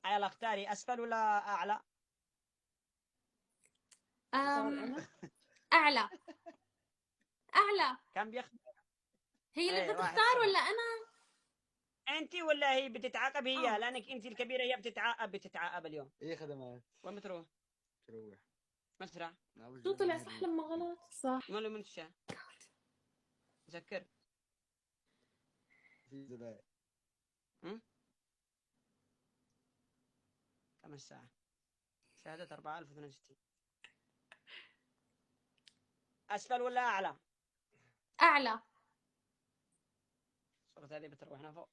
يلا اختاري، أسفل ولا أعلى؟ أعلى. أعلى. كم بياخد؟ هي اللي بدها واحد تختار صفر. ولا أنا؟ أنت ولا هي بتتعاقب؟ هي لأنك أنت الكبيرة، هي بتتعاقب اليوم. ايه خدمات؟ وين بتروح؟ تروح مسرح. شو طلع صح لما غلط؟ صح. ماله من الشارع. سكر. في زبائن. كم الساعة؟ شهادة 4062. أسفل ولا أعلى؟ أعلى. صورة هذه بتروحنا فوق.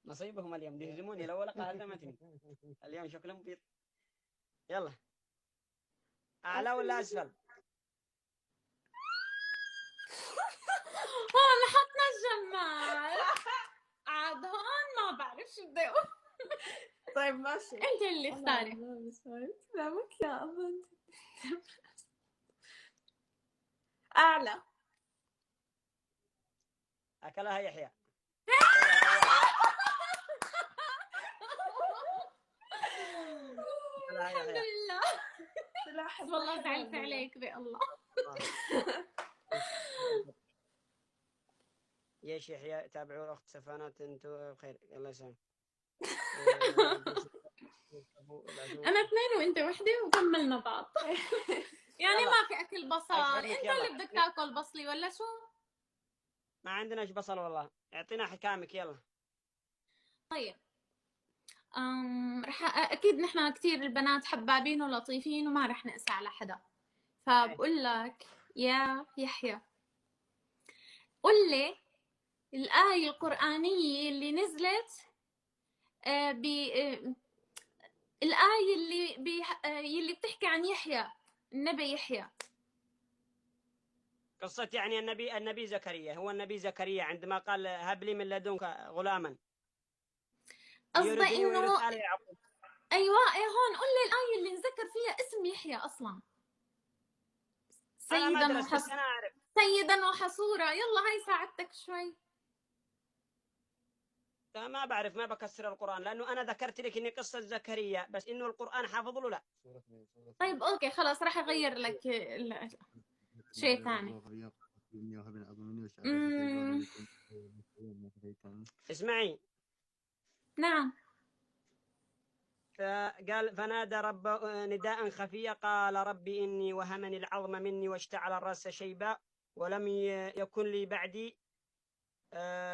نصيبهم اليوم يهزموني، لو لقى هزمتني اليوم شكلهم بيض. يلا أعلى ولا أسفل؟ هون حطنا الجمال. عاد هون ما بعرف شو بدي أقول. طيب ماشي، أنت اللي اختاري. سلامك يا أمل. أعلى. أكلها يحيى. الحمد لله. والله زعلت عليك بالله. يا يحيى، تابعوا الأخت سفانات، أنتوا بخير. الله يسلمك. أنا اثنين وأنت وحدة وكملنا بعض. يعني ما في أكل بصل، أنت اللي بدك تاكل بصلي ولا شو؟ ما عندناش بصل والله، اعطينا حكامك يلا. طيب أكيد نحن كتير البنات حبابين ولطيفين وما رح نقسى على حدا، فبقول لك يا يحيى قل لي الآية القرآنية اللي نزلت الآية اللي بتحكي عن يحيى، النبي يحيى. قصة يعني النبي زكريا. هو النبي زكريا عندما قال هب لي من لدنك غلاما، قصدي يورثني ويورث إنه آل يعقوب. أيوة هون قل لي الآية اللي نذكر فيها اسم يحيى أصلا. أنا ما درست بس أنا أعرف. سيدا وحصورا. يلا هاي ساعدتك شوي. ما بعرف، ما بكسر القرآن، لأنه أنا ذكرت لك إني قصة زكريا، بس إنه القرآن حافظ له لا. طيب أوكي خلاص راح أغير لك شيء ثاني. اسمعي. نعم. فقال فنادى ربه نداء خفيا قال ربي إني وهمني العظم مني واشتعل الرأس شيبا ولم يكن لي بعدي